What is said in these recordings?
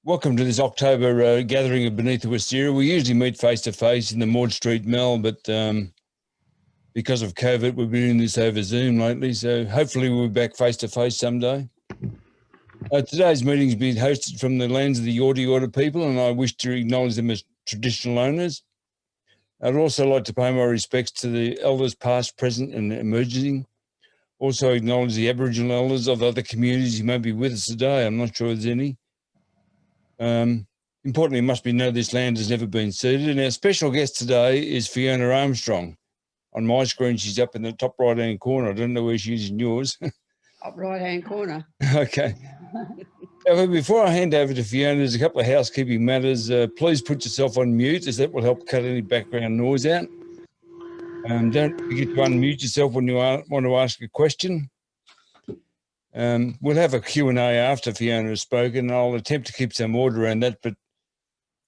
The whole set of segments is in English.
Welcome to this October gathering of Beneath the Wisteria. We usually meet face-to-face in the Maud Street Mall, but because of COVID, we've been doing this over Zoom lately, so hopefully we'll be back face-to-face someday. Today's meeting is being hosted from the lands of the Yorta people, and I wish to acknowledge them as traditional owners. I'd also like to pay my respects to the elders past, present and emerging. Also acknowledge the Aboriginal elders of other communities who may be with us today. I'm not sure there's any. Importantly, it must be noted this land has never been ceded. And our special guest today is Fiona Armstrong. On my screen, she's up in the top right-hand corner. I don't know where she is in yours. Top right-hand corner. Okay. Before I hand over to Fiona, there's a couple of housekeeping matters. Please put yourself on mute, as that will help cut any background noise out. Don't forget to unmute yourself when you want to ask a question. We'll have a Q&A after Fiona has spoken. I'll attempt to keep some order around that, but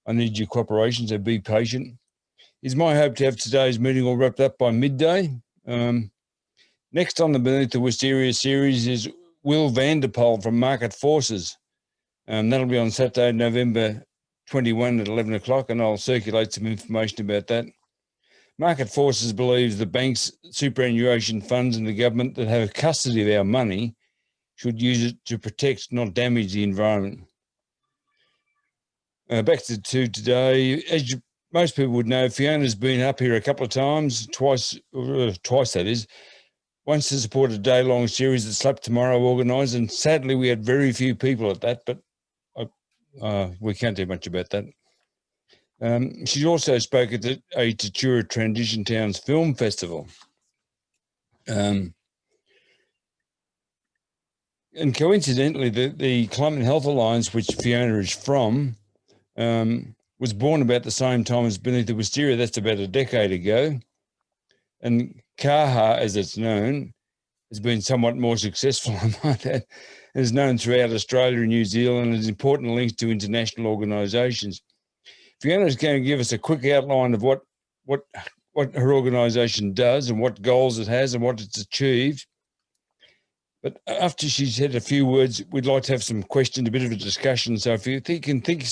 I need your cooperation, so be patient. It's my hope to have today's meeting all wrapped up by midday. Next on the Beneath the Wisteria series is Will Vanderpoel from Market Forces. That'll be on Saturday, November 21 at 11 o'clock, and I'll circulate some information about that. Market Forces believes the banks, superannuation funds and the government that have custody of our money should use it to protect, not damage the environment. Back to today. As most people would know, Fiona's been up here a couple of times, twice that is. Once to support a day-long series that Slap Tomorrow organised, and sadly we had very few people at that, but we can't do much about that. She also spoke at a Tatura Transition Towns Film Festival. And coincidentally, the Climate and Health Alliance, which Fiona is from, was born about the same time as Beneath the Wisteria. That's about a decade ago. And CAHA, as it's known, has been somewhat more successful, I might add, and is known throughout Australia and New Zealand and has important links to international organisations. Fiona's going to give us a quick outline of what her organisation does and what goals it has and what it's achieved. But after she's said a few words, we'd like to have some questions, a bit of a discussion. So if you can think of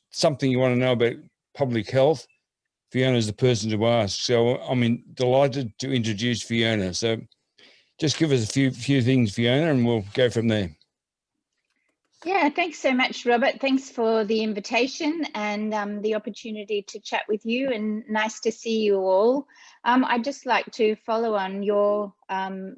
something you want to know about public health, Fiona's the person to ask. So I'm delighted to introduce Fiona. So just give us a few things, Fiona, and we'll go from there. Yeah, thanks so much, Robert. Thanks for the invitation and the opportunity to chat with you, and nice to see you all. I'd just like to follow on your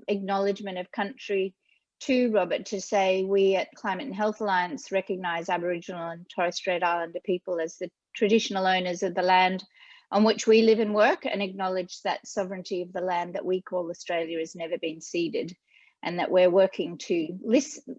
acknowledgement of country too, Robert, to say we at Climate and Health Alliance recognise Aboriginal and Torres Strait Islander people as the traditional owners of the land on which we live and work, and acknowledge that sovereignty of the land that we call Australia has never been ceded, and that we're working to listen.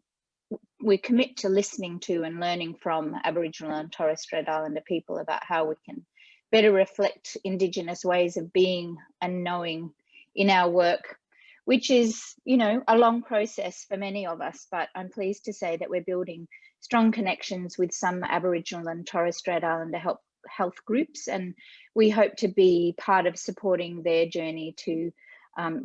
We commit to listening to and learning from Aboriginal and Torres Strait Islander people about how we can better reflect Indigenous ways of being and knowing in our work, which is, a long process for many of us, but I'm pleased to say that we're building strong connections with some Aboriginal and Torres Strait Islander health groups, and we hope to be part of supporting their journey to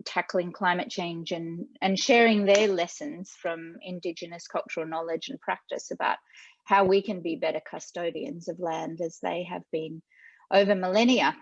tackling climate change and sharing their lessons from Indigenous cultural knowledge and practice about how we can be better custodians of land as they have been over millennia.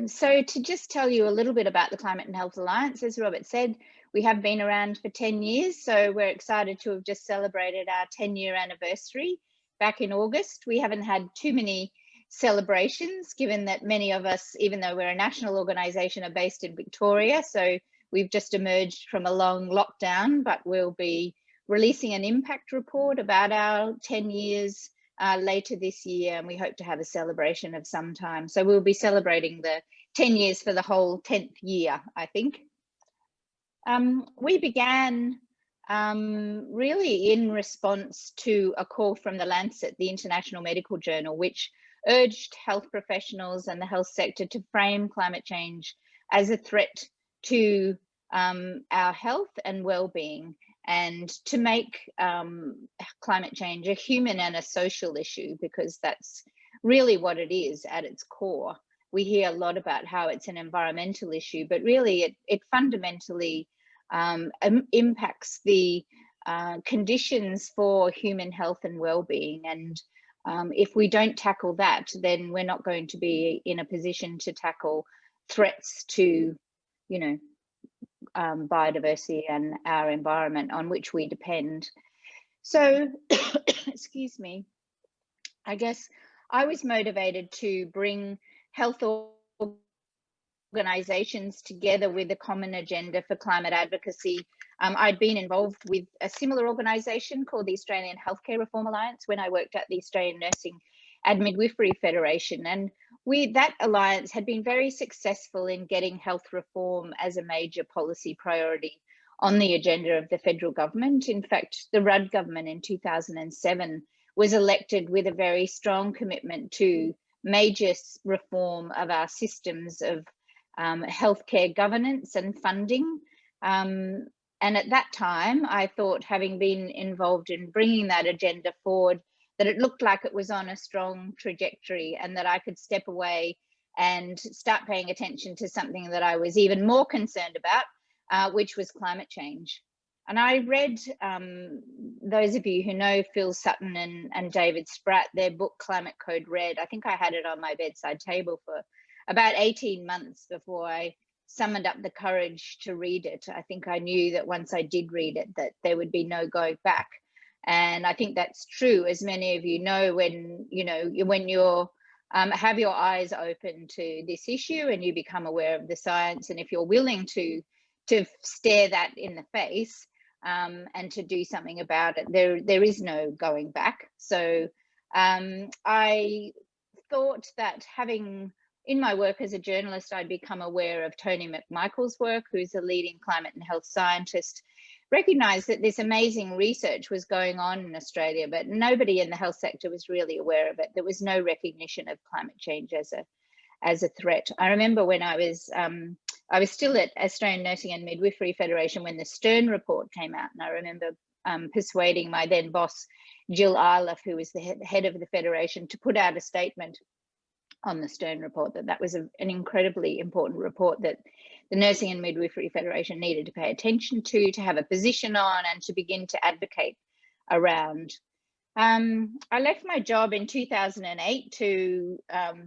So to just tell you a little bit about the Climate and Health Alliance, as Robert said, we have been around for 10 years, so we're excited to have just celebrated our 10-year anniversary back in August. We haven't had too many celebrations, given that many of us, even though we're a national organisation, are based in Victoria, so we've just emerged from a long lockdown, but we'll be releasing an impact report about our 10 years later this year, and we hope to have a celebration of some time. So we'll be celebrating the 10 years for the whole 10th year, I think. We began really in response to a call from the Lancet, the International Medical Journal, which urged health professionals and the health sector to frame climate change as a threat to our health and well-being, and to make climate change a human and a social issue, because that's really what it is at its core. We hear a lot about how it's an environmental issue, but really it fundamentally impacts the conditions for human health and well-being. And if we don't tackle that, then we're not going to be in a position to tackle threats to, you know, biodiversity and our environment on which we depend. So, excuse me, I guess I was motivated to bring health organisations together with a common agenda for climate advocacy. I'd been involved with a similar organisation called the Australian Healthcare Reform Alliance when I worked at the Australian Nursing and Midwifery Federation. And that alliance had been very successful in getting health reform as a major policy priority on the agenda of the federal government. In fact, the Rudd government in 2007 was elected with a very strong commitment to major reform of our systems of healthcare governance and funding. And at that time, I thought, having been involved in bringing that agenda forward, that it looked like it was on a strong trajectory and that I could step away and start paying attention to something that I was even more concerned about, which was climate change. And I read, those of you who know Phil Sutton and David Spratt, their book, Climate Code Red. I think I had it on my bedside table for about 18 months before I summoned up the courage to read it. I think I knew that once I did read it, that there would be no going back. And I think that's true, as many of you know, when you're have your eyes open to this issue and you become aware of the science, and if you're willing to stare that in the face and to do something about it, there is no going back. So I thought that, having in my work as a journalist, I'd become aware of Tony McMichael's work, who's a leading climate and health scientist, recognised that this amazing research was going on in Australia, but nobody in the health sector was really aware of it. There was no recognition of climate change as a threat. I remember when I was still at Australian Nursing and Midwifery Federation when the Stern report came out, and I remember persuading my then boss, Jill Arliff, who was the head of the federation, to put out a statement on the Stern report, that was an incredibly important report that the Nursing and Midwifery Federation needed to pay attention to have a position on, and to begin to advocate around. I left my job in 2008 to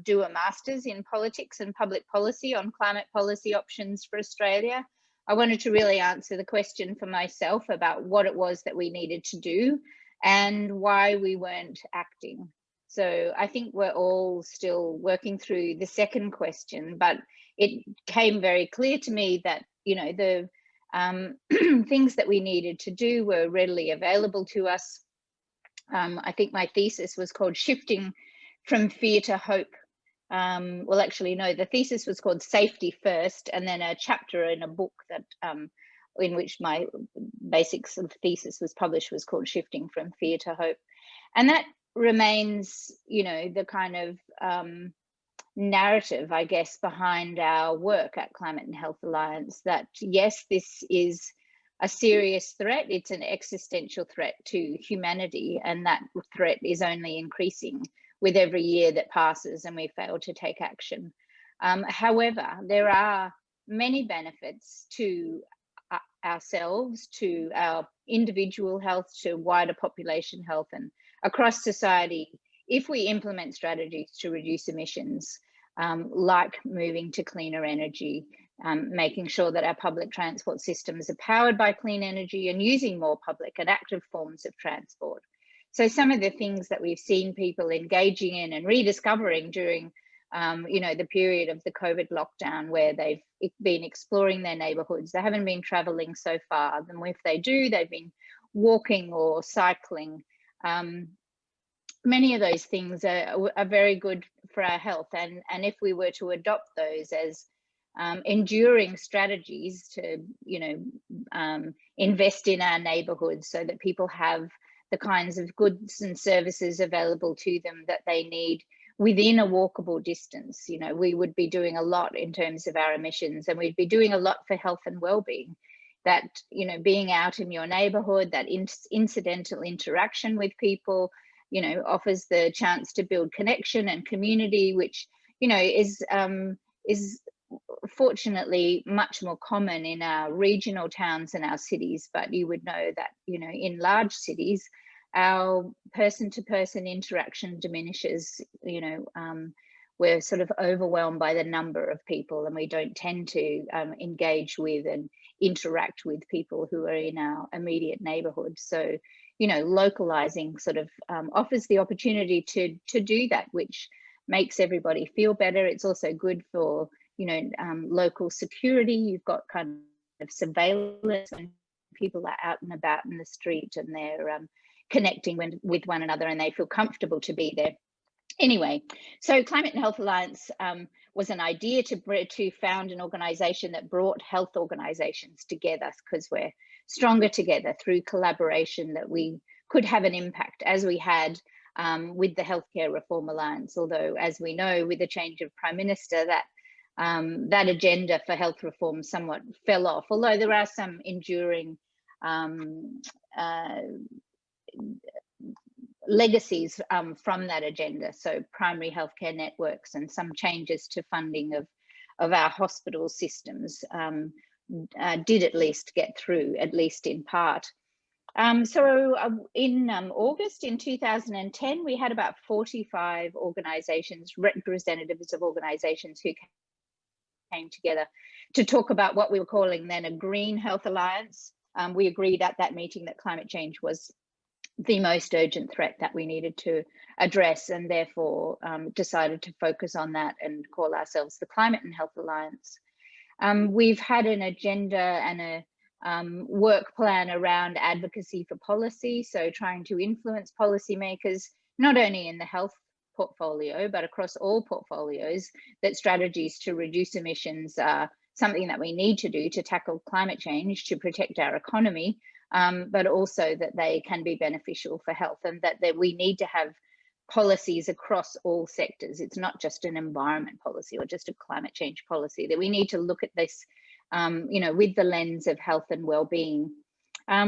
do a master's in politics and public policy on climate policy options for Australia. I wanted to really answer the question for myself about what it was that we needed to do and why we weren't acting. So I think we're all still working through the second question, but it came very clear to me that, you know, the things that we needed to do were readily available to us. I think my thesis was called Shifting from Fear to Hope. Well, actually, no, the thesis was called Safety First, and then a chapter in a book that in which my basic sort of thesis was published was called Shifting from Fear to Hope. And that remains, you know, the kind of narrative, I guess, behind our work at Climate and Health Alliance, that yes, this is a serious threat. It's an existential threat to humanity, and that threat is only increasing with every year that passes and we fail to take action. However, there are many benefits to ourselves, to our individual health, to wider population health, and across society if we implement strategies to reduce emissions, like moving to cleaner energy, making sure that our public transport systems are powered by clean energy, and using more public and active forms of transport. So some of the things that we've seen people engaging in and rediscovering during you know, the period of the COVID lockdown, where they've been exploring their neighbourhoods. They haven't been travelling so far, and if they do, they've been walking or cycling. Many of those things are very good for our health, and if we were to adopt those as enduring strategies to, you know, invest in our neighbourhoods so that people have the kinds of goods and services available to them that they need within a walkable distance, you know, we would be doing a lot in terms of our emissions, and we'd be doing a lot for health and well-being. That, you know, being out in your neighbourhood, that incidental interaction with people, you know, offers the chance to build connection and community, which, you know, is fortunately much more common in our regional towns and our cities, but you would know that, you know, in large cities, our person-to-person interaction diminishes. You know, we're sort of overwhelmed by the number of people, and we don't tend to engage with and interact with people who are in our immediate neighborhood. So, you know, localizing sort of offers the opportunity to do that, which makes everybody feel better. It's also good for, you know, local security. You've got kind of surveillance when people are out and about in the street and they're connecting with one another and they feel comfortable to be there. Anyway, so Climate and Health Alliance was an idea to found an organisation that brought health organisations together, because we're stronger together through collaboration, that we could have an impact, as we had with the Healthcare Reform Alliance. Although, as we know, with the change of Prime Minister, that agenda for health reform somewhat fell off, although there are some enduring legacies from that agenda. So primary healthcare networks and some changes to funding of our hospital systems did at least get through, at least in part. So in August in 2010, we had about 45 organisations, representatives of organisations who came together to talk about what we were calling then a Green Health Alliance. We agreed at that meeting that climate change was the most urgent threat that we needed to address, and therefore decided to focus on that and call ourselves the Climate and Health Alliance. We've had an agenda and a work plan around advocacy for policy, so trying to influence policymakers, not only in the health portfolio, but across all portfolios, that strategies to reduce emissions are something that we need to do to tackle climate change, to protect our economy, but also that they can be beneficial for health, and that we need to have policies across all sectors. It's not just an environment policy or just a climate change policy, that we need to look at this you know, with the lens of health and well-being.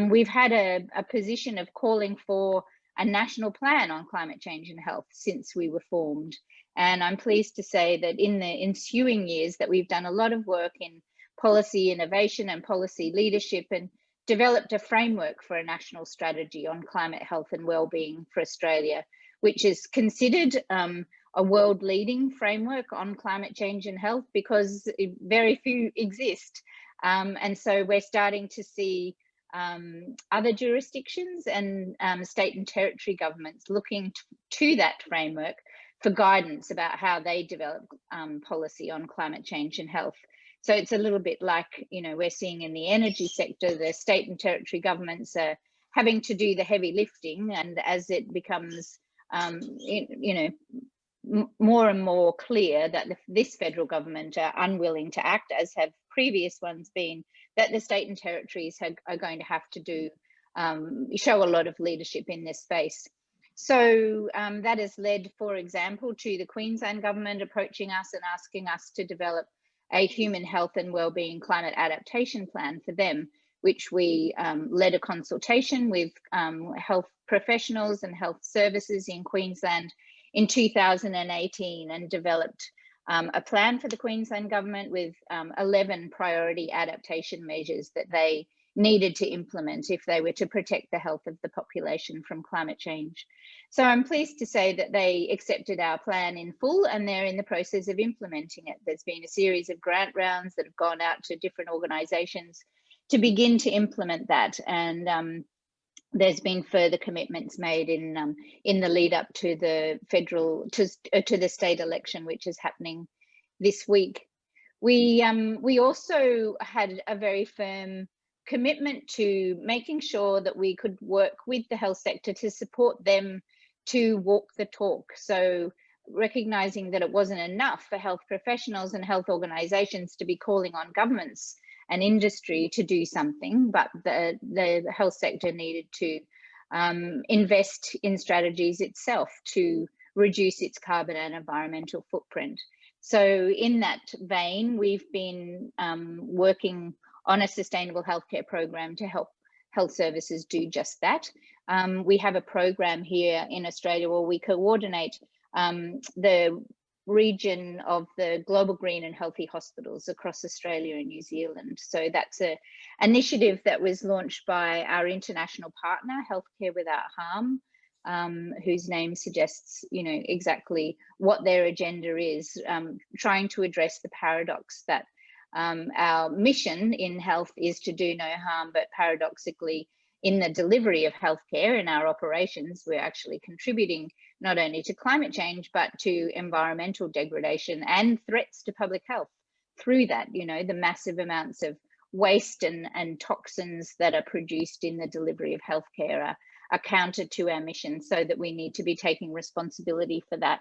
We've had a position of calling for a national plan on climate change and health since we were formed. And I'm pleased to say that in the ensuing years that we've done a lot of work in policy innovation and policy leadership, and developed a framework for a national strategy on climate health and well-being for Australia, which is considered a world leading framework on climate change and health, because very few exist. And so we're starting to see other jurisdictions and state and territory governments looking to that framework for guidance about how they develop policy on climate change and health. So it's a little bit like, you know, we're seeing in the energy sector, the state and territory governments are having to do the heavy lifting, and as it becomes you know, more and more clear that this federal government are unwilling to act, as have previous ones been, that the state and territories are going to have to do show a lot of leadership in this space. So that has led, for example, to the Queensland government approaching us and asking us to develop a human health and wellbeing climate adaptation plan for them, which we led a consultation with health professionals and health services in Queensland in 2018, and developed a plan for the Queensland government with 11 priority adaptation measures that they needed to implement if they were to protect the health of the population from climate change. So I'm pleased to say that they accepted our plan in full, and they're in the process of implementing it. There's been a series of grant rounds that have gone out to different organisations to begin to implement that, and there's been further commitments made in the lead up to the federal to the state election, which is happening this week. We also had a very firm commitment to making sure that we could work with the health sector to support them to walk the talk. So recognizing that it wasn't enough for health professionals and health organizations to be calling on governments and industry to do something, but the health sector needed to invest in strategies itself to reduce its carbon and environmental footprint. So in that vein, we've been working on a sustainable healthcare program to help health services do just that. We have a program here in Australia where we coordinate the region of the Global Green and Healthy Hospitals across Australia and New Zealand. So that's an initiative that was launched by our international partner, Healthcare Without Harm, whose name suggests, exactly what their agenda is, trying to address the paradox that our mission in health is to do no harm, but paradoxically, in the delivery of healthcare in our operations, we're actually contributing not only to climate change, but to environmental degradation and threats to public health through that. The massive amounts of waste and toxins that are produced in the delivery of healthcare are counter to our mission, so that we need to be taking responsibility for that.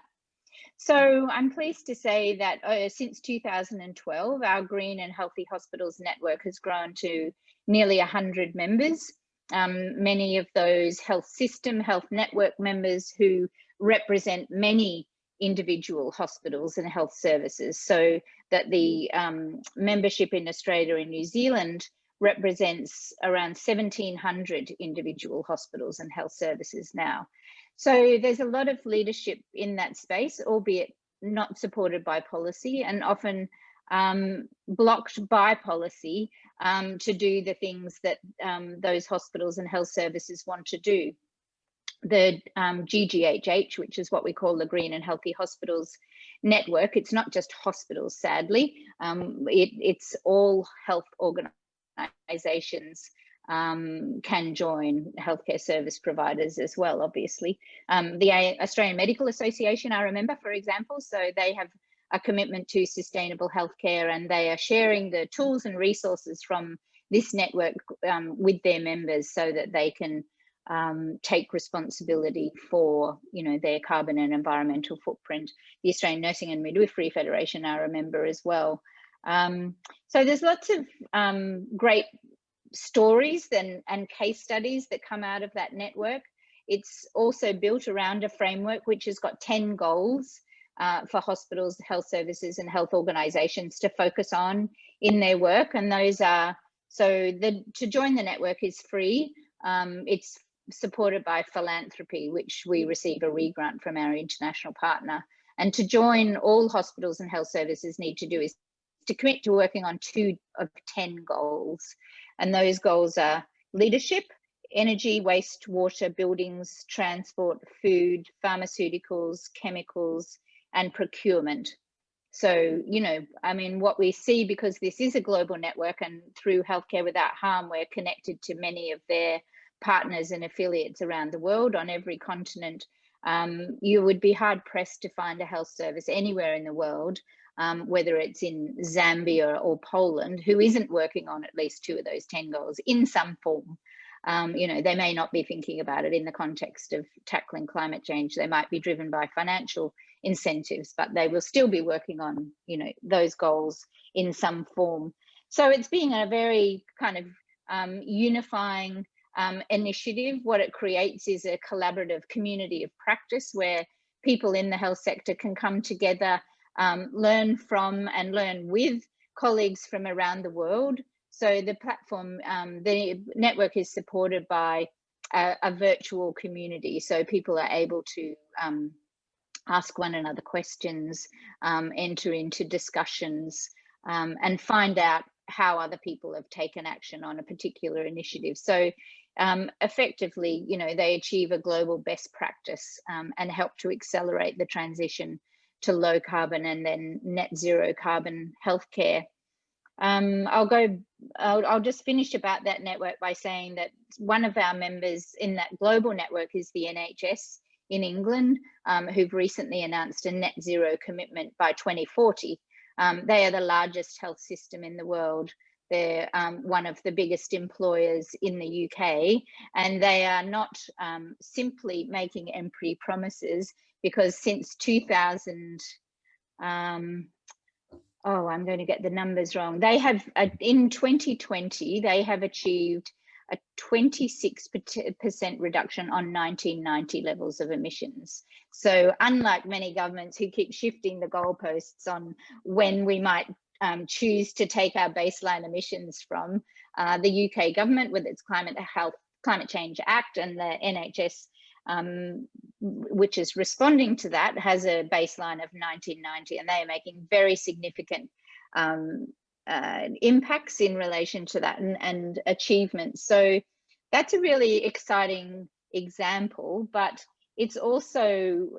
So I'm pleased to say that since 2012, our Green and Healthy Hospitals network has grown to nearly 100 members. Many of those health system, health network members who represent many individual hospitals and health services, so that the membership in Australia and New Zealand represents around 1,700 individual hospitals and health services now. So there's a lot of leadership in that space, albeit not supported by policy, and often blocked by policy to do the things that those hospitals and health services want to do. The GGHH, which is what we call the Green and Healthy Hospitals Network, it's not just hospitals, sadly, it's all health organisations can join, healthcare service providers as well, obviously. The Australian Medical Association, I remember, for example, so they have a commitment to sustainable healthcare, and they are sharing the tools and resources from this network with their members, so that they can take responsibility for their carbon and environmental footprint. The Australian Nursing and Midwifery Federation, I remember, as well. So there's lots of great stories and case studies that come out of that network. It's also built around a framework which has got 10 goals for hospitals, health services and health organisations to focus on in their work. And those are, to join the network is free. It's supported by philanthropy, which we receive a re-grant from our international partner. And to join, all hospitals and health services need to do is to commit to working on 2 of 10 goals. And those goals are leadership, energy, waste, water, buildings, transport, food, pharmaceuticals, chemicals, and procurement. So, what we see, because this is a global network, and through Healthcare Without Harm, we're connected to many of their partners and affiliates around the world on every continent. You would be hard pressed to find a health service anywhere in the world, whether it's in Zambia or Poland, who isn't working on at least 2 of those 10 goals in some form. They may not be thinking about it in the context of tackling climate change. They might be driven by financial incentives, but they will still be working on, those goals in some form. So it's being a very kind of unifying initiative. What it creates is a collaborative community of practice where people in the health sector can come together, learn from and learn with colleagues from around the world. So the platform, the network is supported by a virtual community. So people are able to ask one another questions, enter into discussions, and find out how other people have taken action on a particular initiative. So effectively, they achieve a global best practice and help to accelerate the transition to low carbon and then net zero carbon healthcare. I'll just finish about that network by saying that one of our members in that global network is the NHS in England, who've recently announced a net zero commitment by 2040. They are the largest health system in the world. They're one of the biggest employers in the UK, and they are not simply making empty promises, because since 2000, I'm going to get the numbers wrong. They have, in 2020, they have achieved a 26% reduction on 1990 levels of emissions. So unlike many governments who keep shifting the goalposts on when we might choose to take our baseline emissions from, the UK government with its Climate Change Act and the NHS which is responding to that, has a baseline of 1990, and they are making very significant impacts in relation to that and achievements. So that's a really exciting example, but it's also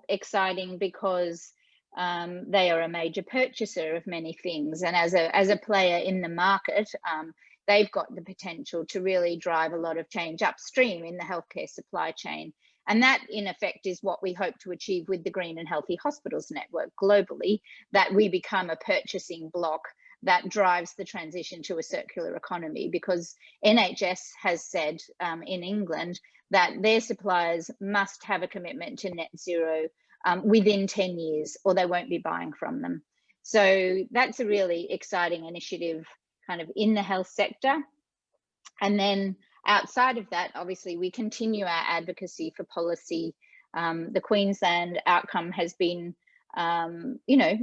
exciting because they are a major purchaser of many things, and as a player in the market, they've got the potential to really drive a lot of change upstream in the healthcare supply chain. And that, in effect, is what we hope to achieve with the Green and Healthy Hospitals Network globally, that we become a purchasing bloc that drives the transition to a circular economy, because NHS has said in England that their suppliers must have a commitment to net zero within 10 years, or they won't be buying from them. So that's a really exciting initiative kind of in the health sector. And then outside of that, obviously, we continue our advocacy for policy. The Queensland outcome has been, you know,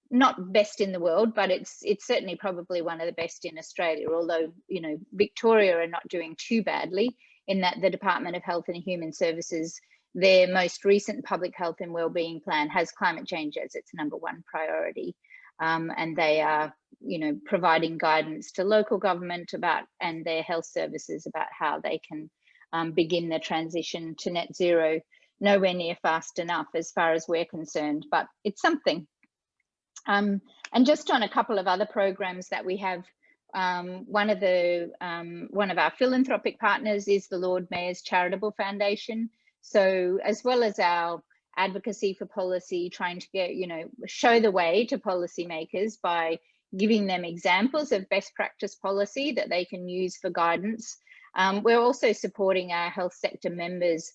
not best in the world, but it's certainly probably one of the best in Australia, although, you know, Victoria are not doing too badly, in that the Department of Health and Human Services, their most recent public health and wellbeing plan has climate change as its #1 priority. And they are, you know, providing guidance to local government about, and their health services about how they can begin the transition to net zero. Nowhere near fast enough as far as we're concerned, but it's something. And just on a couple of other programs that we have, one of our philanthropic partners is the Lord Mayor's Charitable Foundation. So as well as our advocacy for policy, trying to get, you know, show the way to policymakers by giving them examples of best practice policy that they can use for guidance. We're also supporting our health sector members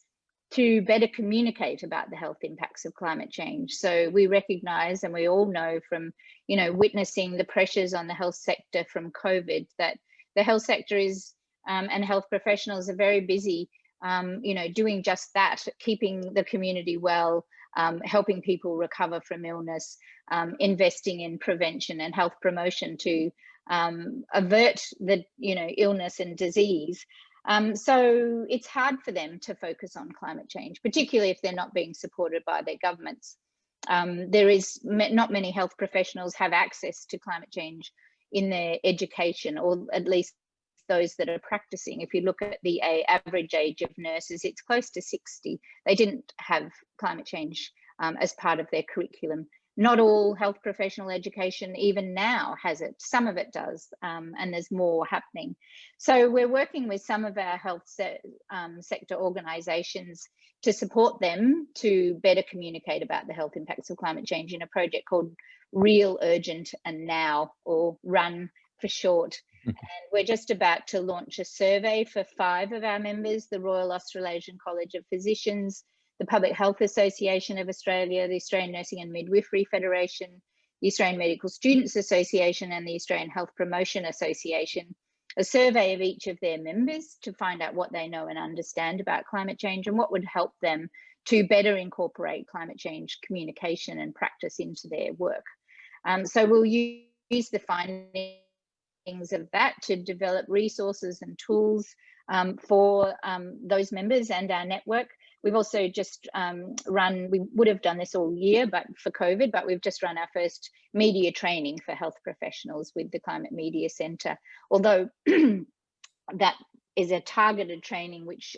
to better communicate about the health impacts of climate change. So we recognise, and we all know from, you know, witnessing the pressures on the health sector from COVID, that the health sector is, and health professionals are very busy, you know, doing just that, keeping the community well, helping people recover from illness, investing in prevention and health promotion to avert the, you know, illness and disease. So it's hard for them to focus on climate change, particularly if they're not being supported by their governments. There is not many health professionals have access to climate change in their education, or at least those that are practicing. If you look at the average age of nurses, it's close to 60. They didn't have climate change as part of their curriculum. Not all health professional education even now has it. Some of it does, and there's more happening. So we're working with some of our health sector organisations to support them to better communicate about the health impacts of climate change in a project called Real, Urgent and Now, or RUN for short. And we're just about to launch a survey for 5 of our members: the Royal Australasian College of Physicians, the Public Health Association of Australia, the Australian Nursing and Midwifery Federation, the Australian Medical Students Association, and the Australian Health Promotion Association, a survey of each of their members to find out what they know and understand about climate change and what would help them to better incorporate climate change communication and practice into their work. So we'll use the findings of that to develop resources and tools for those members and our network. We've also just we would have done this all year, but for COVID, but we've just run our first media training for health professionals with the Climate Media Centre. Although that is a targeted training, which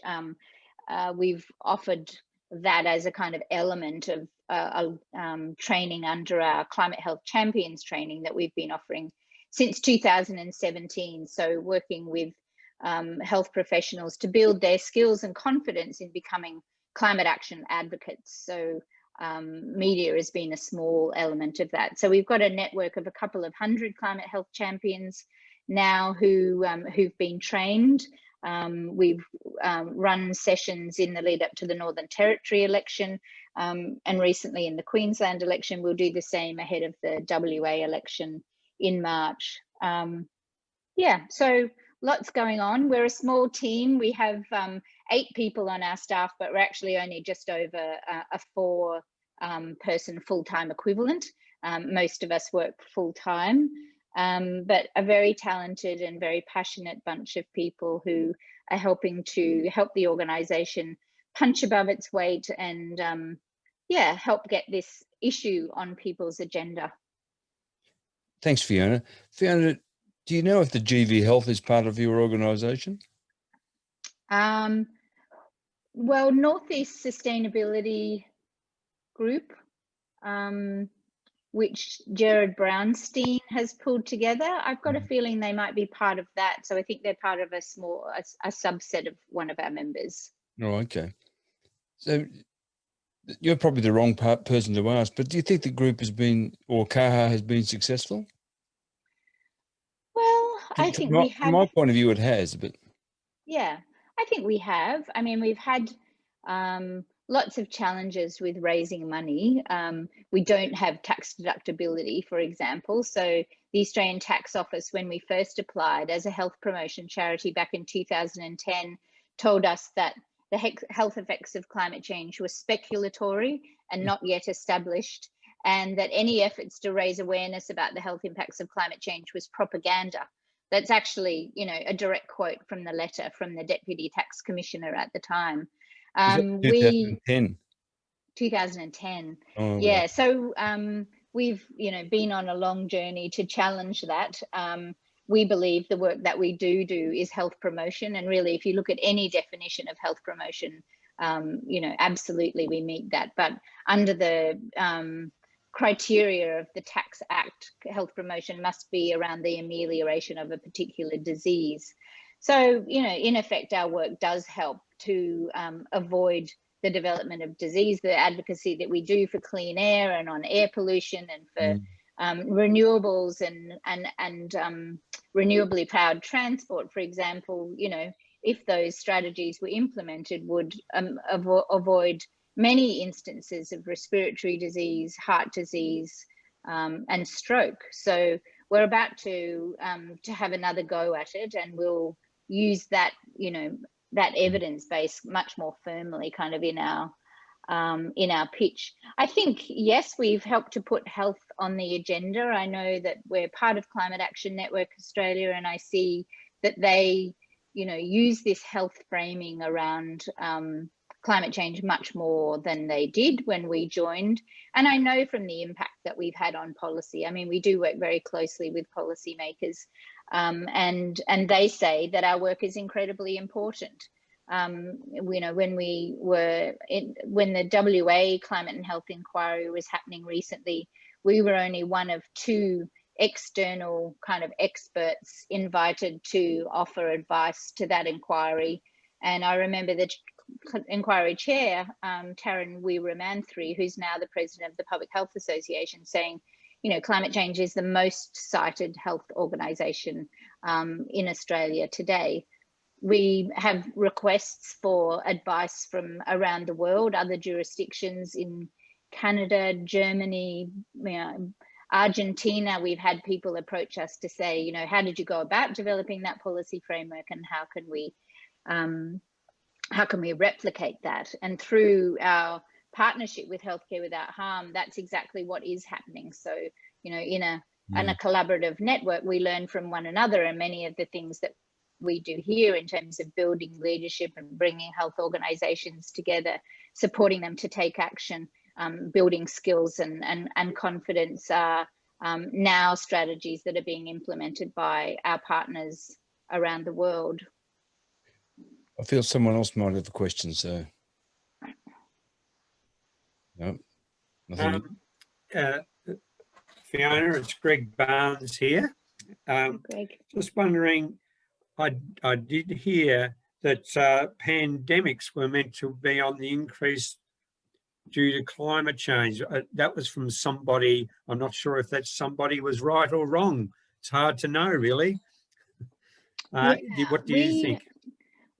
we've offered that as a kind of element of training under our Climate Health Champions training that we've been offering since 2017. So working with health professionals to build their skills and confidence in becoming climate action advocates. So media has been a small element of that. So we've got a network of a couple of 100 climate health champions now who've been trained. We've run sessions in the lead up to the Northern Territory election, and recently in the Queensland election. We'll do the same ahead of the WA election in March. Yeah, so lots going on. We're a small team. We have 8 people on our staff, but we're actually only just over a 4 person full-time equivalent. Most of us work full-time, but a very talented and very passionate bunch of people who are helping to help the organisation punch above its weight and yeah, help get this issue on people's agenda. Thanks, Fiona. Fiona, do you know if the GV Health is part of your organisation? Well, Northeast Sustainability Group, which Jared Brownstein has pulled together, I've got a feeling they might be part of that. So I think they're part of a subset of one of our members. Oh, okay. So you're probably the wrong person to ask, but do you think the group has been, or CAHA has been successful? Well, I think we have. From my point of view, it has, but. Yeah, I think we have. I mean, we've had lots of challenges with raising money. We don't have tax deductibility, for example. So the Australian Tax Office, when we first applied as a health promotion charity back in 2010, told us that the health effects of climate change were speculatory and not yet established, and that any efforts to raise awareness about the health impacts of climate change was propaganda. That's actually, you know, a direct quote from the letter from the Deputy Tax Commissioner at the time. 2010. 2010. Oh, yeah. wow. So we've, you know, been on a long journey to challenge that. We believe the work that we do is health promotion, and really, if you look at any definition of health promotion, you know, absolutely we meet that. But under the criteria of the Tax Act, health promotion must be around the amelioration of a particular disease. So, you know, in effect, our work does help to avoid the development of disease. The advocacy that we do for clean air and on air pollution and for renewables and renewably powered transport, for example, you know, if those strategies were implemented, would avoid many instances of respiratory disease, heart disease, and stroke. So we're about to have another go at it, and we'll use that, you know, that evidence base much more firmly, kind of in our pitch. I think, yes, we've helped to put health on the agenda. I know that we're part of Climate Action Network Australia, and I see that they, you know, use this health framing around climate change much more than they did when we joined. And I know from the impact that we've had on policy. I mean, we do work very closely with policymakers, and they say that our work is incredibly important. You know, when the WA climate and health inquiry was happening recently, we were only one of two external kind of experts invited to offer advice to that inquiry. And I remember the inquiry chair, Taryn Weeramanthri, who's now the president of the Public Health Association, saying, you know, climate change is the most cited health organisation in Australia today. We have requests for advice from around the world, other jurisdictions in Canada, Germany, you know, Argentina. We've had people approach us to say, you know, how did you go about developing that policy framework, and how can we replicate that? And through our partnership with Healthcare Without Harm, that's exactly what is happening. So, you know, in a collaborative network, we learn from one another, and many of the things that we do here in terms of building leadership and bringing health organizations together, supporting them to take action, building skills and confidence are now strategies that are being implemented by our partners around the world. I feel someone else might have a question, so. No, nothing. Fiona, it's Greg Barnes here. Greg. Just wondering, I did hear that pandemics were meant to be on the increase due to climate change. That was from somebody. I'm not sure if that somebody was right or wrong. It's hard to know, really. What do you think?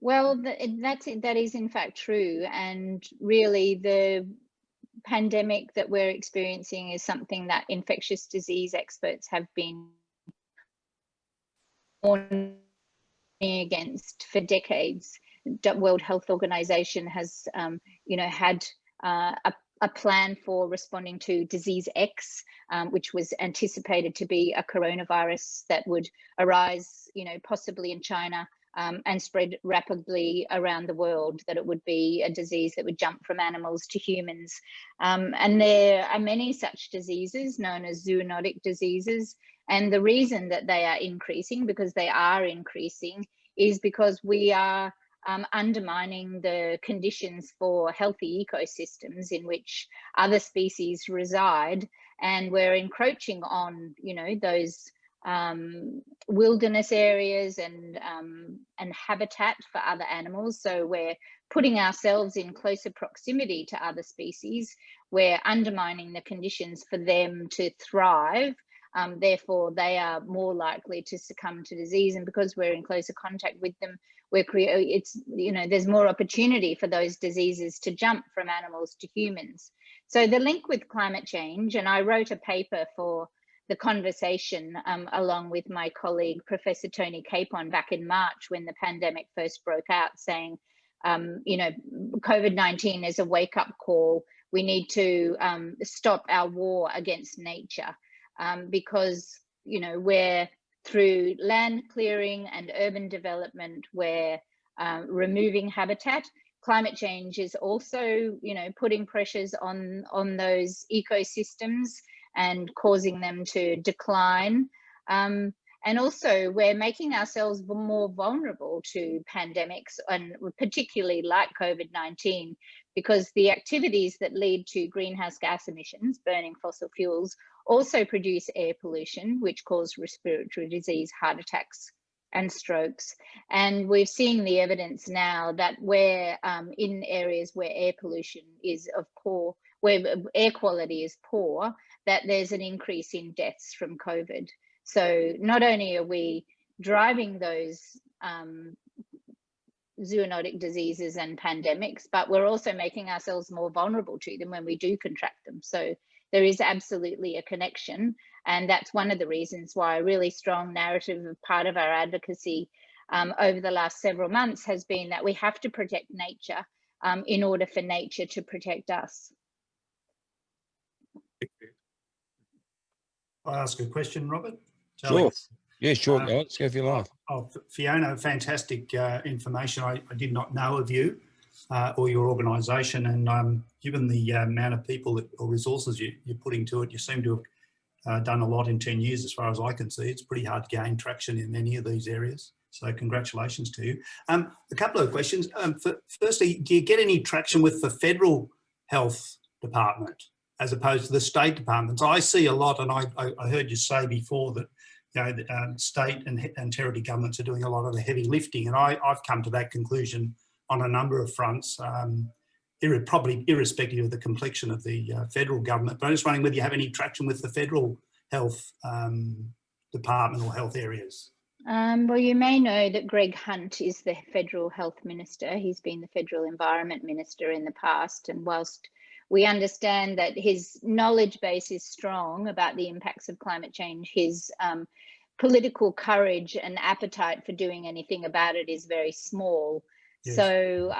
Well, that is in fact true, and really the pandemic that we're experiencing is something that infectious disease experts have been warning against for decades. The World Health Organization has, you know, had a plan for responding to disease X, which was anticipated to be a coronavirus that would arise, you know, possibly in China and spread rapidly around the world, that it would be a disease that would jump from animals to humans. And there are many such diseases known as zoonotic diseases. And the reason that they are increasing, because they are increasing, is because we are undermining the conditions for healthy ecosystems in which other species reside, and we're encroaching on, you know, those wilderness areas and habitat for other animals. So we're putting ourselves in closer proximity to other species. We're undermining the conditions for them to thrive. Therefore, they are more likely to succumb to disease, and because we're in closer contact with them, there's more opportunity for those diseases to jump from animals to humans. So the link with climate change, and I wrote a paper for the conversation along with my colleague, Professor Tony Capon, back in March when the pandemic first broke out, saying, COVID-19 is a wake-up call. We need to stop our war against nature because, you know, we're through land clearing and urban development, we're removing habitat. Climate change is also, you know, putting pressures on those ecosystems and causing them to decline. And also we're making ourselves more vulnerable to pandemics, and particularly like COVID-19, because the activities that lead to greenhouse gas emissions, burning fossil fuels, also produce air pollution, which cause respiratory disease, heart attacks, and strokes. And we're seeing the evidence now that we're in areas where air pollution is where air quality is poor, that there's an increase in deaths from COVID. So not only are we driving those zoonotic diseases and pandemics, but we're also making ourselves more vulnerable to them when we do contract them. So there is absolutely a connection. And that's one of the reasons why a really strong narrative of part of our advocacy over the last several months has been that we have to protect nature in order for nature to protect us. I'll ask a question, Robert? Sure. Yeah, sure, Alex, go for your life. Fiona, fantastic information. I did not know of you or your organisation, and given the amount of people or resources you're putting to it, you seem to have done a lot in 10 years as far as I can see. It's pretty hard to gain traction in many of these areas. So congratulations to you. A couple of questions. Firstly, do you get any traction with the federal health department as opposed to the state departments? I see a lot, and I heard you say before that, you know, the state and territory governments are doing a lot of the heavy lifting, and I've come to that conclusion on a number of fronts, probably irrespective of the complexion of the federal government. But I'm just wondering whether you have any traction with the federal health department or health areas. Well, you may know that Greg Hunt is the federal health minister. He's been the federal environment minister in the past, and whilst we understand that his knowledge base is strong about the impacts of climate change, his political courage and appetite for doing anything about it is very small. Yes. So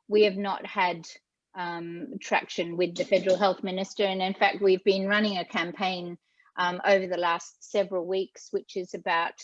we have not had traction with the federal health minister, and in fact we've been running a campaign over the last several weeks, which is about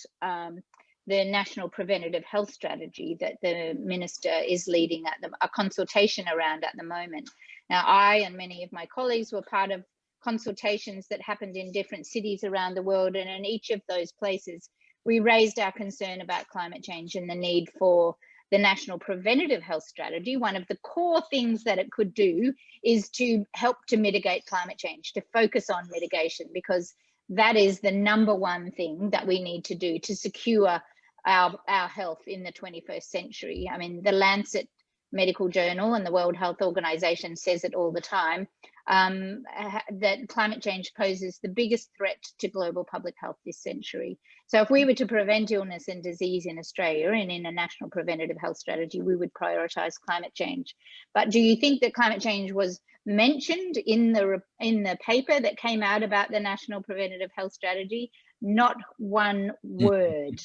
the National Preventative Health Strategy that the minister is leading a consultation around at the moment. Now, I and many of my colleagues were part of consultations that happened in different cities around the world, and in each of those places we raised our concern about climate change and the need for the National Preventative Health Strategy. One of the core things that it could do is to help to mitigate climate change, to focus on mitigation, because that is the #1 thing that we need to do to secure our health in the 21st century. I mean, the Lancet Medical Journal and the World Health Organization says it all the time, that climate change poses the biggest threat to global public health this century. So if we were to prevent illness and disease in Australia and in a national preventative health strategy, we would prioritise climate change. But do you think that climate change was mentioned in the paper that came out about the National Preventative Health Strategy? Not one word.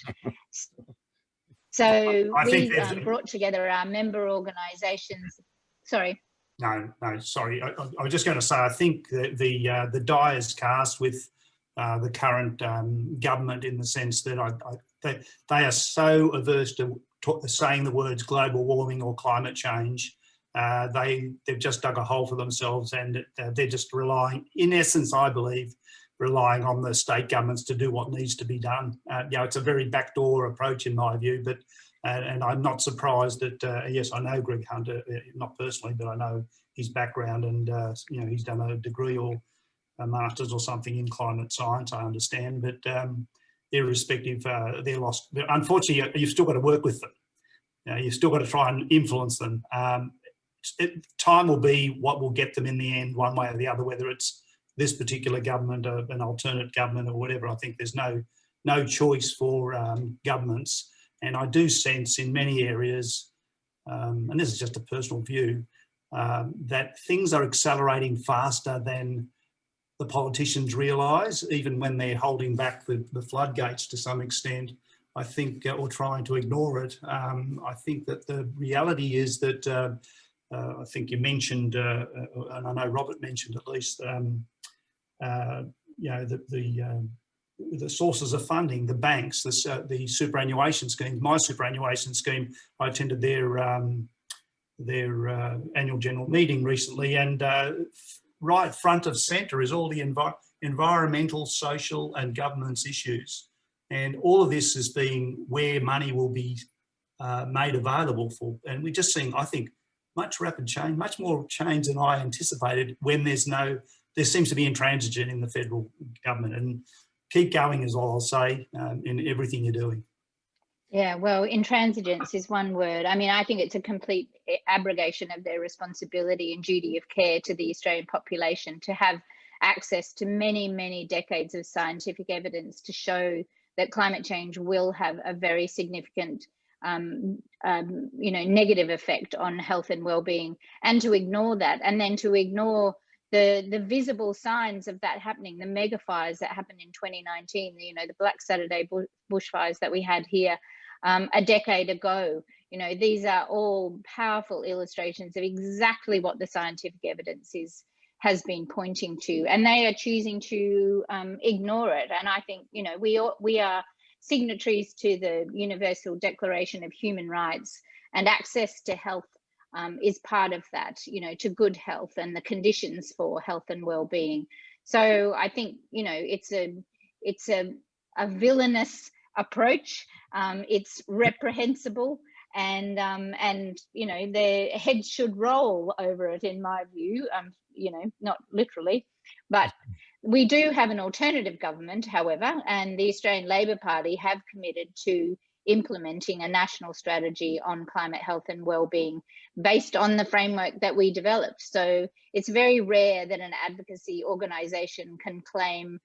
So we brought together our member organisations. Sorry. No, sorry. I was just going to say, I think that the die is cast with the current government, in the sense that they are so averse to saying the words global warming or climate change. They've just dug a hole for themselves, and they're just relying, in essence, I believe, relying on the state governments to do what needs to be done. It's a very backdoor approach in my view, but and I'm not surprised that, yes, I know Greg Hunter, not personally, but I know his background, and he's done a degree or a master's or something in climate science, I understand, but irrespective, they're lost. Unfortunately, you've still got to work with them. You've still got to try and influence them. Time will be what will get them in the end, one way or the other, whether it's this particular government or an alternate government or whatever. I think there's no choice for governments. And I do sense in many areas, and this is just a personal view, that things are accelerating faster than the politicians realise, even when they're holding back the floodgates to some extent, I think, or trying to ignore it. I think that the reality is that, I think you mentioned, and I know Robert mentioned at least, the sources of funding, the banks, the superannuation schemes. My superannuation scheme, I attended their annual general meeting recently, and right front of centre is all the environmental, social and governance issues. And all of this is being where money will be made available for. And we're just seeing, I think, much rapid change, much more change than I anticipated when there seems to be intransigent in the federal government. And keep going is all I'll say in everything you're doing. Yeah, well, intransigence is one word. I mean, I think it's a complete abrogation of their responsibility and duty of care to the Australian population to have access to many, many decades of scientific evidence to show that climate change will have a very significant, negative effect on health and well-being, and to ignore that, and then to ignore the visible signs of that happening, the mega fires that happened in 2019, the Black Saturday bushfires that we had here a decade ago. These are all powerful illustrations of exactly what the scientific evidence has been pointing to, and they are choosing to ignore it. And I think, we are signatories to the Universal Declaration of Human Rights, and access to health is part of that, to good health and the conditions for health and well-being. So I think, it's a villainous approach. It's reprehensible, and their heads should roll over it, in my view. Not literally, but we do have an alternative government, however, and the Australian Labor Party have committed to implementing a national strategy on climate health and well-being based on the framework that we developed. So it's very rare that an advocacy organisation can claim,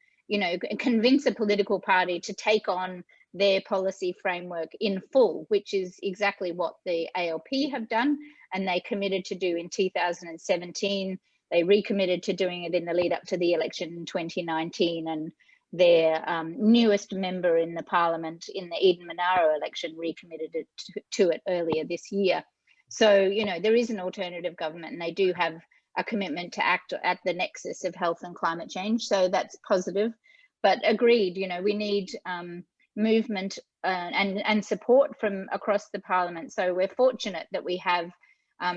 convince a political party to take on their policy framework in full, which is exactly what the ALP have done, and they committed to do in 2017. They recommitted to doing it in the lead up to the election in 2019, and their newest member in the parliament in the Eden Monaro election recommitted to it earlier this year. So, there is an alternative government, and they do have a commitment to act at the nexus of health and climate change. So that's positive, but agreed, we need movement and support from across the parliament. So we're fortunate that we have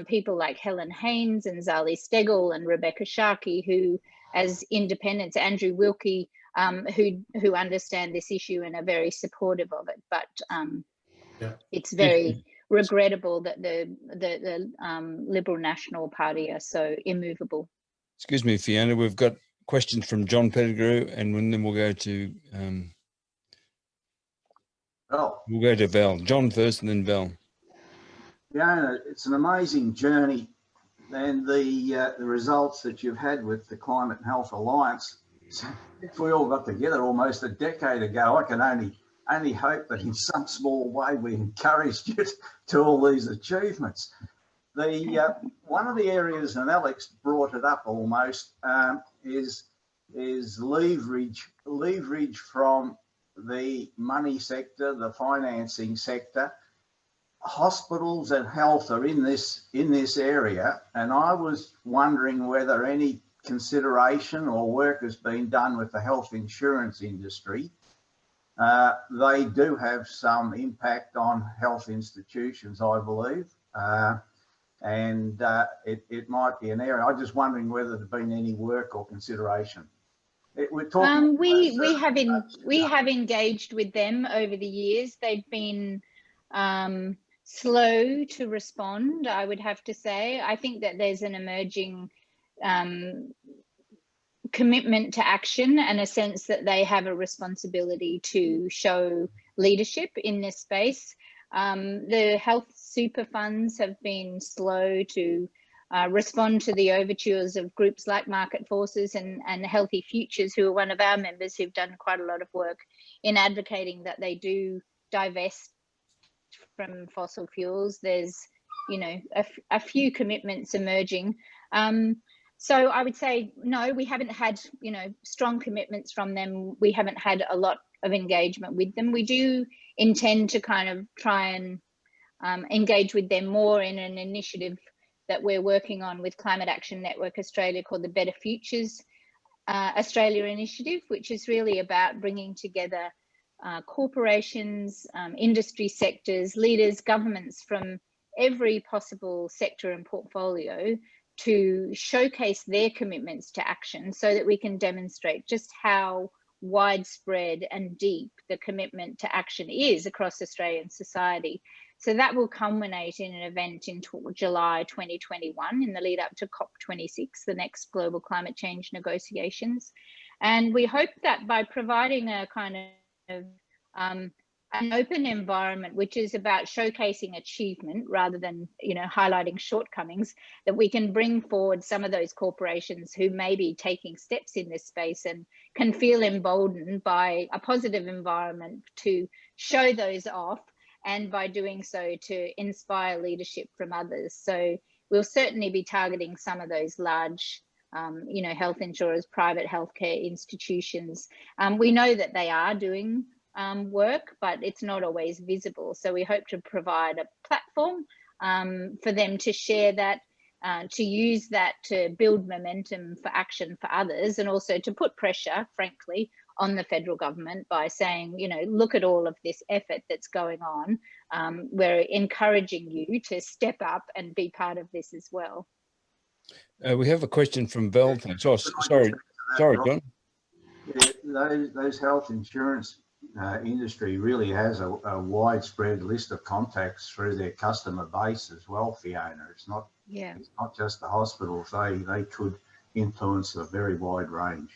people like Helen Haynes and Zali Steggall and Rebecca Sharkey, who, as independents, Andrew Wilkie, who understand this issue and are very supportive of it. But it's very regrettable that the Liberal National Party are so immovable. Excuse me, Fiona, we've got questions from John Pettigrew, and then we'll go to Val. John first, and then Val. Fiona, it's an amazing journey, and the results that you've had with the Climate and Health Alliance. If we all got together almost a decade ago, I can only hope that in some small way we encouraged you to all these achievements. One of the areas, and Alex brought it up almost, is leverage from the money sector, the financing sector. Hospitals and health are in this area, and I was wondering whether any consideration or work has been done with the health insurance industry They do have some impact on health institutions, I believe, and it might be an area. I'm just wondering whether there's been any work or consideration. We're talking. We have engaged with them over the years. They've been slow to respond, I would have to say. I think that there's an emerging commitment to action and a sense that they have a responsibility to show leadership in this space. The health super funds have been slow to respond to the overtures of groups like Market Forces and Healthy Futures, who are one of our members who've done quite a lot of work in advocating that they do divest from fossil fuels. There's, you know, a few commitments emerging. So I would say, no, we haven't had, you know, strong commitments from them. We haven't had a lot of engagement with them. We do intend to kind of try and engage with them more in an initiative that we're working on with Climate Action Network Australia called the Better Futures Australia Initiative, which is really about bringing together corporations, industry sectors, leaders, governments from every possible sector and portfolio to showcase their commitments to action so that we can demonstrate just how widespread and deep the commitment to action is across Australian society. So that will culminate in an event in July 2021 in the lead up to COP26, the next global climate change negotiations. And we hope that by providing a kind of an open environment, which is about showcasing achievement rather than, you know, highlighting shortcomings, that we can bring forward some of those corporations who may be taking steps in this space and can feel emboldened by a positive environment to show those off, and by doing so to inspire leadership from others. So we'll certainly be targeting some of those large you know, health insurers, private healthcare institutions. We know that they are doing work, but it's not always visible. So we hope to provide a platform for them to share that, to use that to build momentum for action for others, and also to put pressure, frankly, on the federal government by saying, you know, look at all of this effort that's going on. We're encouraging you to step up and be part of this as well. We have a question from Val. Oh, sorry, John. Yeah, those health insurance industry really has a widespread list of contacts through their customer base as well, Fiona. It's not just the hospitals. They could influence a very wide range.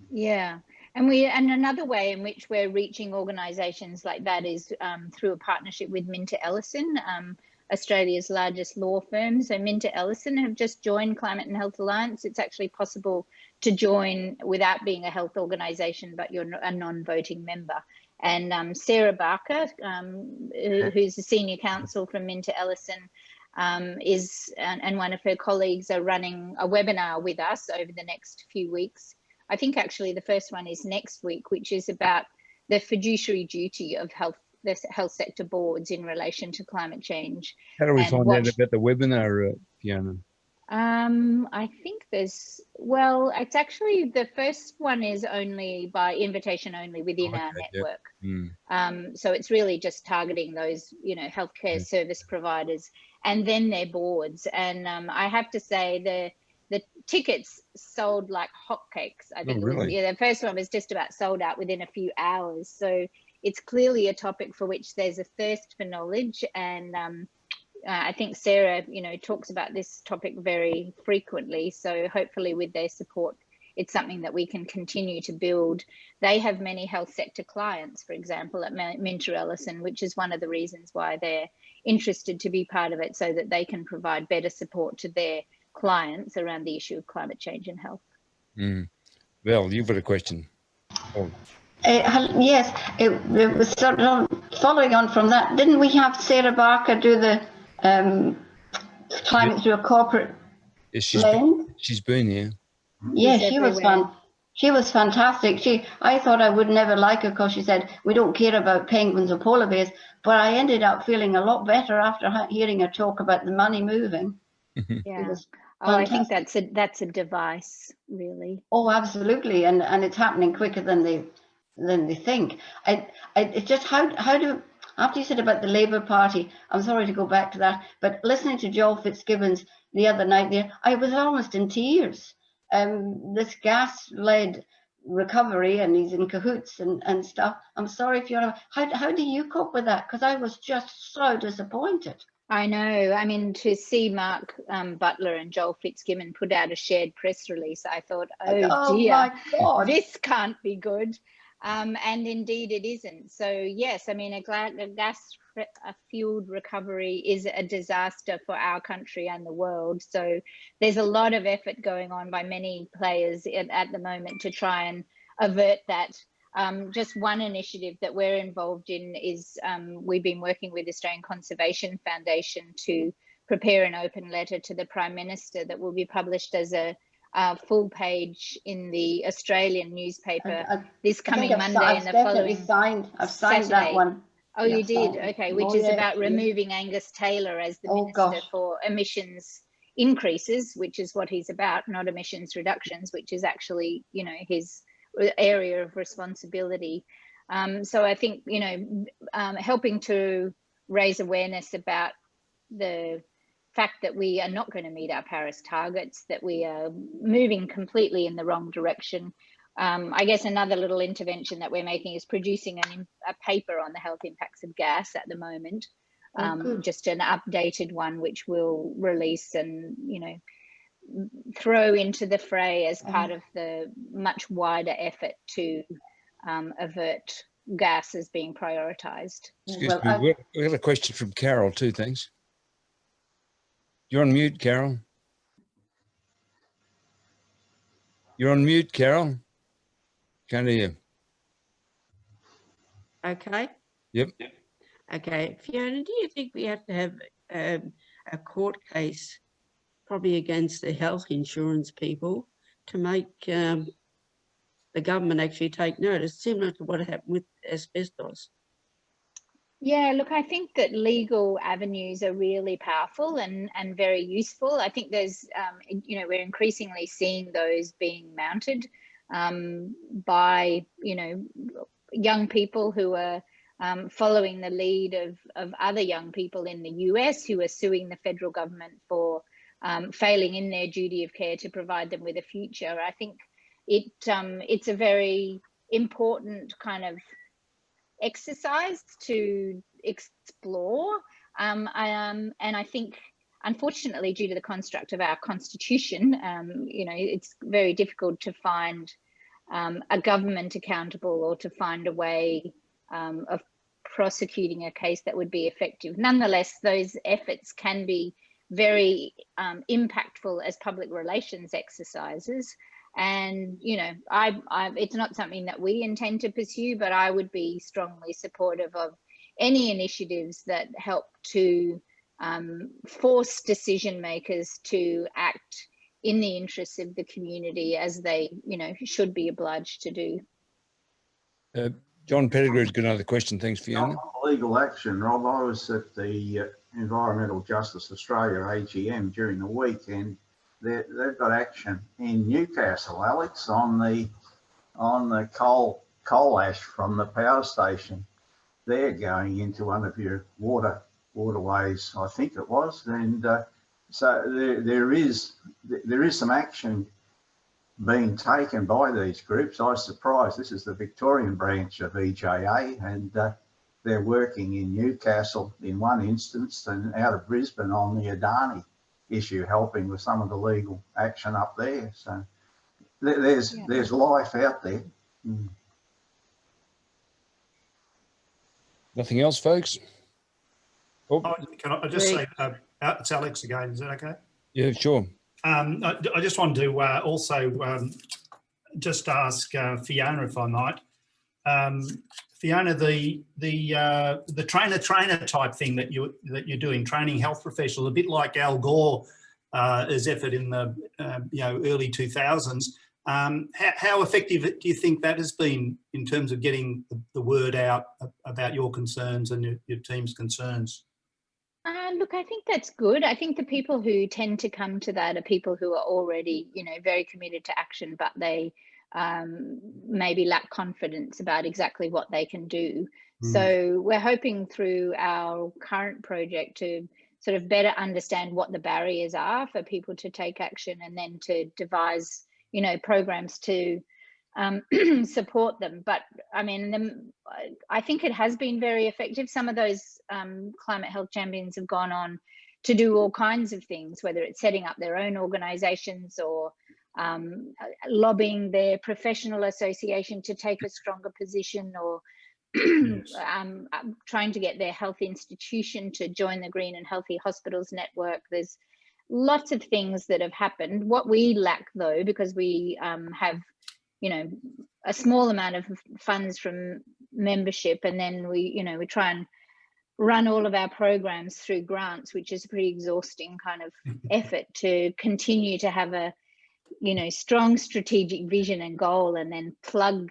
Yeah. And another way in which we're reaching organisations like that is through a partnership with Minter Ellison, Australia's largest law firm. So Minter Ellison have just joined Climate and Health Alliance. It's actually possible to join without being a health organisation, but you're a non-voting member. And Sarah Barker, who's the senior counsel from Minter Ellison, and one of her colleagues are running a webinar with us over the next few weeks. I think actually the first one is next week, which is about the fiduciary duty of the health sector boards in relation to climate change. How do we find out about the webinar, Fiona? I think well, it's actually, the first one is only by invitation only within our network. Yep. So it's really just targeting those, you know, healthcare service providers and then their boards. And I have to say the tickets sold like hotcakes. I think the first one was just about sold out within a few hours. So it's clearly a topic for which there's a thirst for knowledge. And I think Sarah, you know, talks about this topic very frequently. So hopefully with their support, it's something that we can continue to build. They have many health sector clients, for example, at Minter Ellison, which is one of the reasons why they're interested to be part of it, so that they can provide better support to their clients around the issue of climate change and health. Val, you've got a question. Oh. Yes, it was sort of following on from that. Didn't we have Sarah Barker do the climate through a corporate lens? She's been here. Yeah, she was fantastic. I thought I would never like her because she said we don't care about penguins or polar bears, but I ended up feeling a lot better after hearing her talk about the money moving. Yeah. I think that's a device, really. Oh, absolutely, and it's happening quicker than they than they think. It's just how do, after you said about the Labour Party, I'm sorry to go back to that, but listening to Joel Fitzgibbons the other night there, I was almost in tears. This gas-led recovery, and he's in cahoots and stuff. I'm sorry if you're, how do you cope with that? Because I was just so disappointed. I know. I mean, to see Mark Butler and Joel Fitzgibbon put out a shared press release, I thought, oh dear, my God. this can't be good. And indeed it isn't. So yes, I mean, a gas-fueled recovery is a disaster for our country and the world. So there's a lot of effort going on by many players at the moment to try and avert that. Just one initiative that we're involved in is we've been working with Australian Conservation Foundation to prepare an open letter to the Prime Minister that will be published as a full page in the Australian newspaper this coming Monday and the following I've signed that one. Oh, you did? Okay, which is about removing Angus Taylor as the Minister for Emissions Increases, which is what he's about, not emissions reductions, which is actually, you know, his area of responsibility. So I think, you know, helping to raise awareness about the fact that we are not going to meet our Paris targets, that we are moving completely in the wrong direction. I guess another little intervention that we're making is producing a paper on the health impacts of gas at the moment, just an updated one, which we'll release and, you know, throw into the fray as part of the much wider effort to avert gas as being prioritised. Excuse me, we've got a question from Carol too, thanks. You're on mute, Carol. You're on mute, Carol. Can't hear you. Okay. Yep. Okay. Fiona, do you think we have to have a court case probably against the health insurance people to make the government actually take notice, similar to what happened with asbestos? Yeah, look, I think that legal avenues are really powerful and very useful. I think there's, you know, we're increasingly seeing those being mounted by, you know, young people who are following the lead of other young people in the US who are suing the federal government for failing in their duty of care to provide them with a future. I think it's a very important kind of exercise to explore, and I think, unfortunately, due to the construct of our constitution, you know, it's very difficult to find a government accountable or to find a way of prosecuting a case that would be effective. Nonetheless, those efforts can be very impactful as public relations exercises. And, you know, it's not something that we intend to pursue, but I would be strongly supportive of any initiatives that help to force decision makers to act in the interests of the community as they, you know, should be obliged to do. John Pettigrew's got another question. Thanks, Fiona. Legal action, Rob. I was at the Environmental Justice Australia AGM during the week, and they've got action in Newcastle, Alex, on the coal ash from the power station. They're going into one of your waterways, I think it was, and so there is some action being taken by these groups. I was surprised. This is the Victorian branch of EJA, and they're working in Newcastle in one instance, and out of Brisbane on the Adani issue, helping with some of the legal action up there. So there's life out there. Nothing else, folks? Oh, can I just say, it's Alex again, is that okay? Yeah, sure. I just wanted to also just ask Fiona, if I might. Fiona, the trainer type thing that you're doing, training health professionals, a bit like Al Gore's effort in the early 2000s. How effective do you think that has been in terms of getting the word out about your concerns and your team's concerns? Look, I think that's good. I think the people who tend to come to that are people who are already, you know, very committed to action, but they maybe lack confidence about exactly what they can do. So we're hoping through our current project to sort of better understand what the barriers are for people to take action, and then to devise, you know, programs to support them. But I mean, I think it has been very effective. Some of those climate health champions have gone on to do all kinds of things, whether it's setting up their own organizations or lobbying their professional association to take a stronger position, or trying to get their health institution to join the Green and Healthy Hospitals Network. There's lots of things that have happened. What we lack, though, because we have, you know, a small amount of funds from membership, and then we try and run all of our programs through grants, which is a pretty exhausting kind of effort to continue to have a, you know, strong strategic vision and goal, and then plug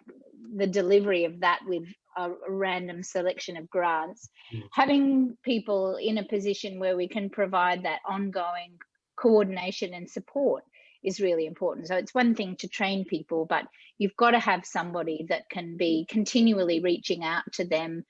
the delivery of that with a random selection of grants. Having people in a position where we can provide that ongoing coordination and support is really important. So it's one thing to train people, but you've got to have somebody that can be continually reaching out to them,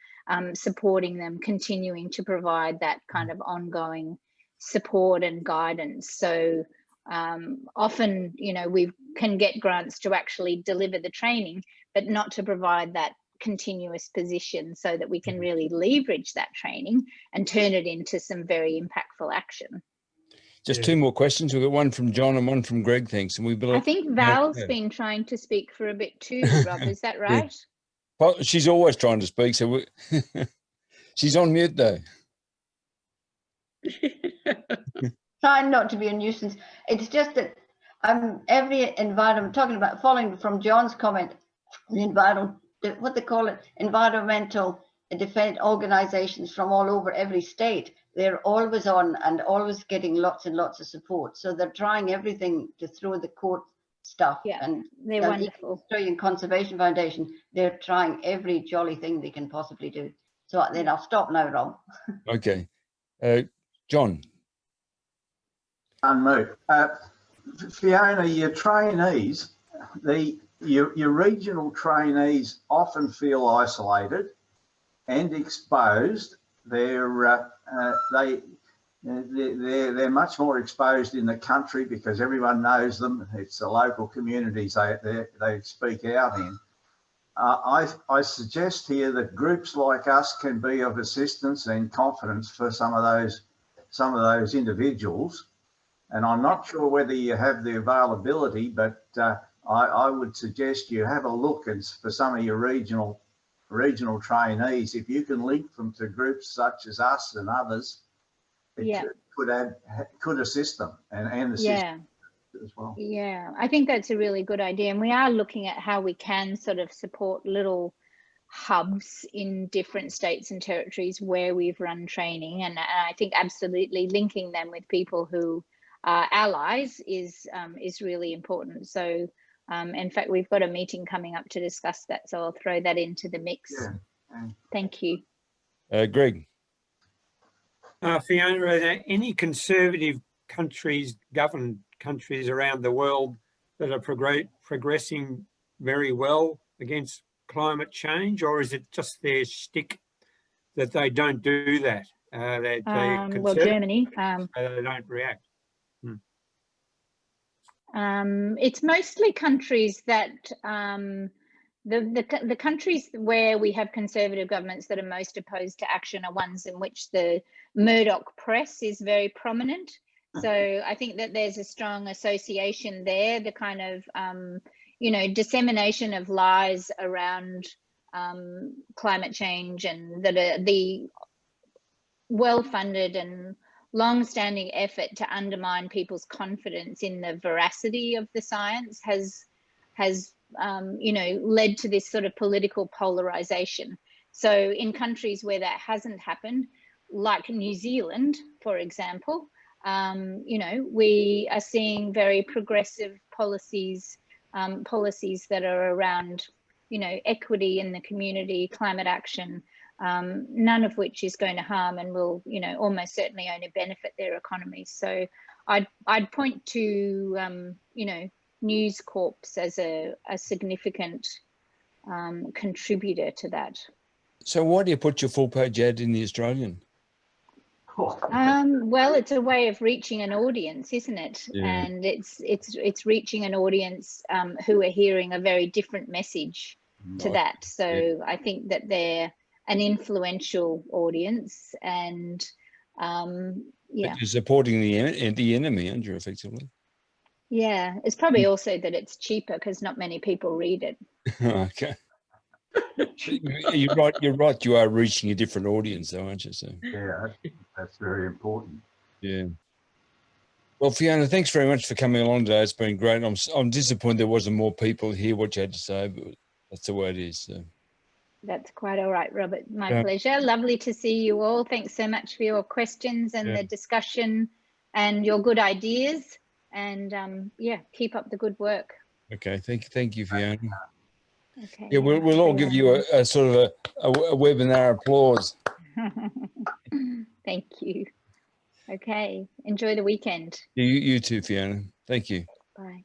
supporting them, continuing to provide that kind of ongoing support and guidance. So often, you know, we can get grants to actually deliver the training, but not to provide that continuous position so that we can really leverage that training and turn it into some very impactful action. Just two more questions. We've got one from John and one from Greg, thanks. And I think Val's been trying to speak for a bit too, Rob, is that right? Well, she's always trying to speak, so she's on mute though. Trying not to be a nuisance. It's just that every environment, talking about following from John's comment, the environment, what they call it, environmental defense organizations from all over every state, they're always on and always getting lots and lots of support. So they're trying everything to throw the court stuff. Yeah, and they're wonderful. Australian Conservation Foundation, they're trying every jolly thing they can possibly do. So then I'll stop now, Rob. Okay. John. Unmute. Fiona, your trainees, your regional trainees often feel isolated and exposed. They're much more exposed in the country because everyone knows them. It's the local communities they speak out in. I suggest here that groups like us can be of assistance and confidence for some of those individuals. And I'm not sure whether you have the availability, but I would suggest you have a look for some of your regional trainees. If you can link them to groups such as us and others, it could assist them and assist them as well. Yeah, I think that's a really good idea. And we are looking at how we can sort of support little hubs in different states and territories where we've run training. And I think absolutely linking them with people who are allies is really important. So in fact, we've got a meeting coming up to discuss that, so I'll throw that into the mix. Thank you. Greg. Fiona, are there any conservative countries, governed countries around the world that are progressing very well against climate change, or is it just their shtick that they don't do that? Well, Germany. They don't react. It's mostly countries that the countries where we have conservative governments that are most opposed to action are ones in which the Murdoch press is very prominent. So I think that there's a strong association there, the kind of, dissemination of lies around climate change, and that the well-funded and long-standing effort to undermine people's confidence in the veracity of the science has led to this sort of political polarization. So in countries where that hasn't happened, like New Zealand, for example, we are seeing very progressive policies that are around, equity in the community, climate action, none of which is going to harm and will, almost certainly only benefit their economies. So I'd point to, News Corps as a significant contributor to that. So why do you put your full page ad in the Australian? Well, it's a way of reaching an audience, isn't it? Yeah. And it's reaching an audience who are hearing a very different message to that. So I think that they're an influential audience, and yeah. But you're supporting the enemy, aren't you, effectively? Yeah, it's probably also that it's cheaper because not many people read it. Okay. You're right. You're right. You are reaching a different audience, though, aren't you? So Yeah, that's very important. yeah. Well, Fiona, thanks very much for coming along today. It's been great. I'm disappointed there wasn't more people hear what you had to say, but that's the way it is. So. That's quite all right, Robert. My Yeah. pleasure. Lovely to see you all. Thanks so much for your questions and the discussion and your good ideas. And yeah, keep up the good work. Okay. Thank you, Fiona. Okay. Yeah, we'll all give you a sort of a webinar applause. Thank you. Okay. Enjoy the weekend. You too, Fiona. Thank you. Bye.